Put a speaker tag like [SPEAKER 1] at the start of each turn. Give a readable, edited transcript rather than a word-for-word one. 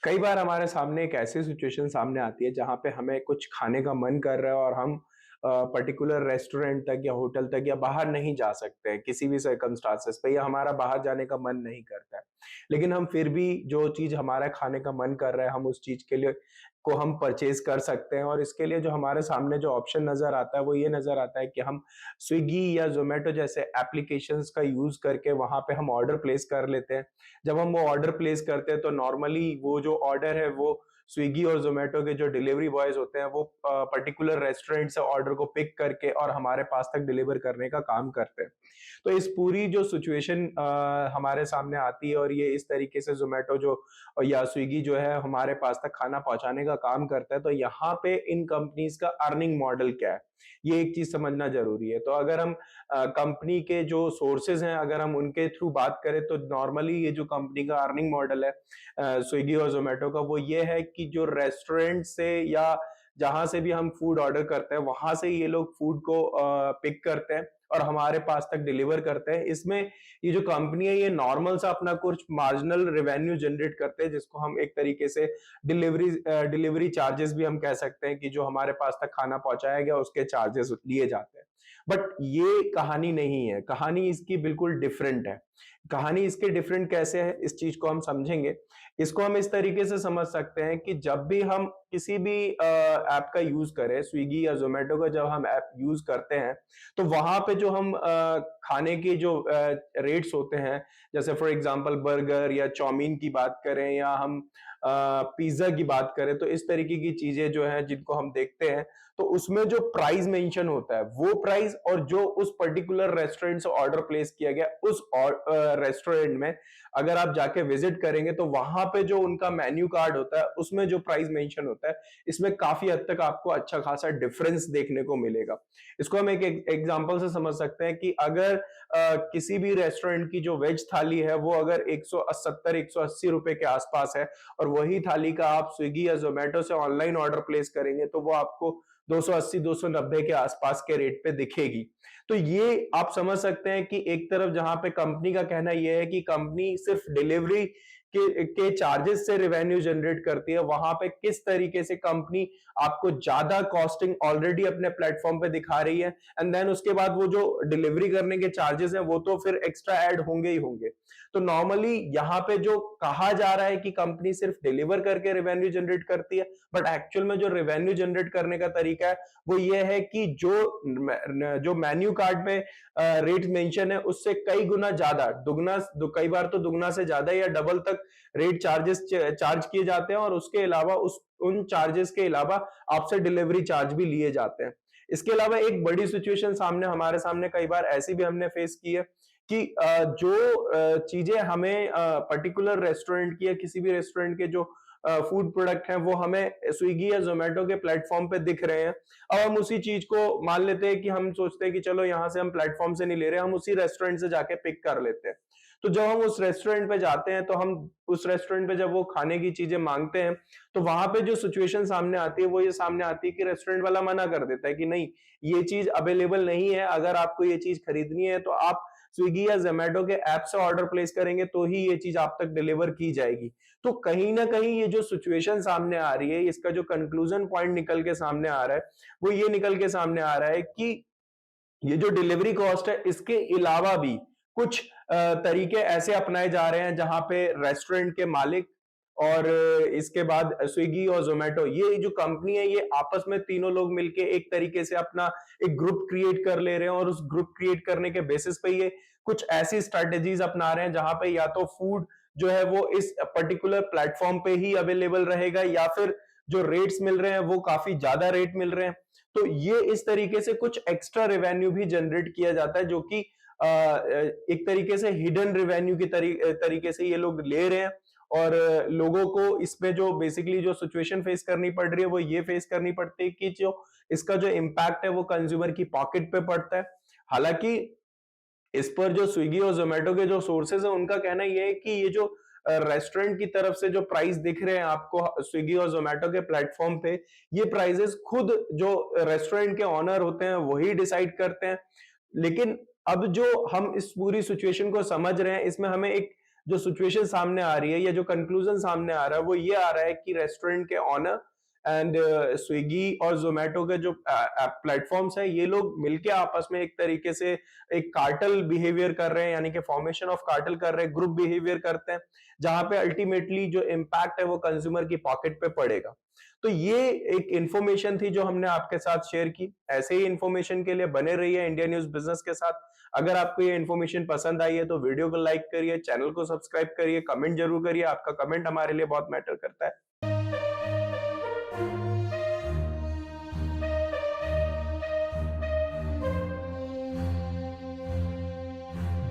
[SPEAKER 1] कई बार हमारे सामने एक ऐसी सिचुएशन सामने आती है जहाँ पे हमें कुछ खाने का मन कर रहा है और हम पर्टिकुलर रेस्टोरेंट तक या होटल तक या बाहर नहीं जा सकते हैं किसी भी सर्कमस्टांसेस पे या हमारा बाहर जाने का मन नहीं करता है। लेकिन हम फिर भी जो चीज़ हमारा खाने का मन कर रहा है हम उस चीज़ के लिए को हम परचेज़ कर सकते हैं और इसके लिए जो हमारे सामने जो ऑप्शन नज़र आता है वो ये नज़र आता है कि हम स्विगी या ज़ोमैटो जैसे एप्लीकेशंस का यूज़ करके वहाँ पे हम ऑर्डर प्लेस कर लेते हैं। जब हम वो ऑर्डर प्लेस करते हैं तो नॉर्मली वो जो ऑर्डर है वो स्विगी और ज़ोमैटो के जो डिलीवरी बॉयज़ होते हैं वो पर्टिकुलर रेस्टोरेंट से ऑर्डर को पिक करके और हमारे पास तक डिलीवर करने का काम करते हैं। तो इस पूरी जो सिचुएशन हमारे सामने आती है और ये इस तरीके से ज़ोमैटो जो या स्विगी जो है हमारे पास तक खाना पहुँचाने का काम करता है, तो यहाँ पे इन कंपनीज़ का अर्निंग मॉडल क्या है? ये एक चीज़ समझना ज़रूरी है। तो अगर हम कंपनी के जो सोर्सेज़ हैं, अगर हम उनके थ्रू बात करें तो नॉर्मली ये जो कंपनी का अर्निंग मॉडल है स्विगी और ज़ोमैटो का वो ये है कि जो रेस्टोरेंट से या जहाँ से भी हम फूड ऑर्डर करते हैं, वहाँ से ये लोग फूड को पिक करते हैं और हमारे पास तक डिलीवर करते हैं। इसमें ये जो कंपनी है ये नॉर्मल सा अपना कुछ मार्जिनल रेवेन्यू जनरेट करते हैं जिसको हम एक तरीके से डिलीवरी चार्जेस भी हम कह सकते हैं कि जो हमारे पास तक खाना पहुँचाया गया उसके चार्जेस लिए जाते हैं। बट ये कहानी नहीं है, कहानी इसकी बिल्कुल डिफरेंट है। कहानी इसकी डिफरेंट कैसे है, इस चीज़ को हम समझेंगे। इसको हम इस तरीके से समझ सकते हैं कि जब भी हम किसी भी ऐप का यूज़ करें, स्विगी या ज़ोमैटो का जब हम ऐप यूज़ करते हैं, तो वहाँ पे जो हम खाने के जो रेट्स होते हैं, जैसे फॉर एग्ज़ाम्पल बर्गर या चाउमीन की बात करें या हम पिज़्ज़ा की बात करें, तो इस तरीके की चीज़ें जो हैं जिनको हम देखते हैं, तो उसमें जो प्राइस मेंशन होता है, वो प्राइस और जो उस पर्टिकुलर रेस्टोरेंट से ऑर्डर प्लेस किया गया, उस रेस्टोरेंट में अगर आप जाके विज़िट करेंगे, तो वहाँ पे जो उनका मेन्यू कार्ड होता है, उसमें जो प्राइस मेंशन होता है, इसमें काफ़ी हद तक आपको अच्छा खासा डिफरेंस देखने को मिलेगा। इसको हम एक एक एग्ज़ाम्पल से समझ सकते हैं कि अगर किसी भी रेस्टोरेंट की जो वेज थाली है, वो अगर 170-180 रुपए के आसपास है और वही थाली का आप स्विगी या ज़ोमैटो से ऑनलाइन ऑर्डर प्लेस करेंगे, तो वो आपको 280-290 के आसपास के रेट पे दिखेगी। तो ये आप समझ सकते हैं कि एक तरफ जहाँ पे कंपनी का कहना ये है कि कंपनी सिर्फ डिलीवरी के चार्जेस से रेवेन्यू जनरेट करती है, वहां पे किस तरीके से कंपनी आपको ज्यादा कॉस्टिंग ऑलरेडी अपने प्लेटफॉर्म पे दिखा रही है एंड देन उसके बाद वो जो डिलीवरी करने के चार्जेस हैं वो तो फिर एक्स्ट्रा ऐड होंगे ही होंगे। तो नॉर्मली यहाँ पे जो कहा जा रहा है कि कंपनी सिर्फ डिलीवर करके रेवेन्यू जनरेट करती है, बट एक्चुअल में जो रेवेन्यू जनरेट करने का तरीका है वो ये है कि जो मेन्यू कार्ड में रेट मेंशन है उससे कई गुना ज्यादा कई बार तो दुगना से ज्यादा या डबल तक रेट चार्ज किए जाते हैं और उसके अलावा उस उन चार्जेस के अलावा आपसे डिलीवरी चार्ज भी लिए जाते हैं। इसके अलावा एक बड़ी सिचुएशन सामने हमारे सामने कई बार ऐसी भी हमने फेस की है कि जो चीजें हमें पर्टिकुलर रेस्टोरेंट की या किसी भी रेस्टोरेंट के जो फूड प्रोडक्ट हैं वो हमें स्विगी या जोमेटो के प्लेटफॉर्म पे दिख रहे हैं। अब हम उसी चीज को मान लेते हैं कि हम सोचते हैं कि चलो यहाँ से हम प्लेटफॉर्म से नहीं ले रहे, हम उसी रेस्टोरेंट से जाके पिक कर लेते हैं। तो जब हम उस रेस्टोरेंट पे जाते हैं तो हम उस रेस्टोरेंट पे जब वो खाने की चीजें मांगते हैं तो वहां पे जो सिचुएशन सामने आती है वो ये सामने आती है कि रेस्टोरेंट वाला मना कर देता है कि नहीं, ये चीज अवेलेबल नहीं है, अगर आपको ये चीज खरीदनी है तो आप स्विगी या जोमेटो के ऐप से ऑर्डर प्लेस करेंगे तो ही ये चीज आप तक डिलीवर की जाएगी। तो कहीं ना कहीं ये जो सिचुएशन सामने आ रही है, इसका जो कंक्लूजन पॉइंट निकल के सामने आ रहा है वो ये निकल के सामने आ रहा है कि ये जो डिलीवरी कॉस्ट है इसके अलावा भी कुछ तरीके ऐसे अपनाए जा रहे हैं जहां पे रेस्टोरेंट के मालिक और इसके बाद स्विगी और जोमेटो ये जो कंपनी है ये आपस में तीनों लोग मिलके एक तरीके से अपना एक ग्रुप क्रिएट कर ले रहे हैं और उस ग्रुप क्रिएट करने के बेसिस पे ये कुछ ऐसी स्ट्रेटेजीज अपना रहे हैं जहां पे या तो फूड जो है वो इस पर्टिकुलर प्लेटफॉर्म पे ही अवेलेबल रहेगा या फिर जो रेट्स मिल रहे हैं वो काफी ज्यादा रेट मिल रहे हैं। तो ये इस तरीके से कुछ एक्स्ट्रा रेवेन्यू भी जनरेट किया जाता है जो कि एक तरीके से हिडन रेवेन्यू की तरीके से ये लोग ले रहे हैं और लोगों को इसमें जो बेसिकली जो सिचुएशन फेस करनी पड़ रही है वो ये फेस करनी पड़ती है कि जो इसका जो इम्पैक्ट है वो कंज्यूमर की पॉकेट पे पड़ता है। हालांकि इस पर जो स्विगी और जोमेटो के जो सोर्सेज है उनका कहना ये है कि ये जो रेस्टोरेंट की तरफ से जो प्राइस दिख रहे हैं आपको स्विगी और जोमेटो के प्लेटफॉर्म पे, ये प्राइसेस खुद जो रेस्टोरेंट के ऑनर होते हैं वही डिसाइड करते हैं। लेकिन अब जो हम इस पूरी सिचुएशन को समझ रहे हैं इसमें हमें एक जो सिचुएशन सामने आ रही है या जो कंक्लूजन सामने आ रहा है वो ये आ रहा है कि रेस्टोरेंट के ऑनर एंड स्विगी और जोमेटो के जो प्लेटफॉर्म्स हैं ये लोग मिलके आपस में एक तरीके से एक कार्टल बिहेवियर कर रहे हैं, यानी कि फॉर्मेशन ऑफ कार्टल कर रहे हैं, ग्रुप बिहेवियर करते हैं, जहां पे अल्टीमेटली जो इम्पैक्ट है वो कंज्यूमर की पॉकेट पे पड़ेगा। तो ये एक इंफॉर्मेशन थी जो हमने आपके साथ शेयर की। ऐसे ही इंफॉर्मेशन के लिए बने रहिए इंडिया न्यूज बिजनेस के साथ। अगर आपको ये इन्फॉर्मेशन पसंद आई है तो वीडियो को लाइक करिए, चैनल को सब्सक्राइब करिए, कमेंट जरूर करिए, आपका कमेंट हमारे लिए बहुत मैटर करता है।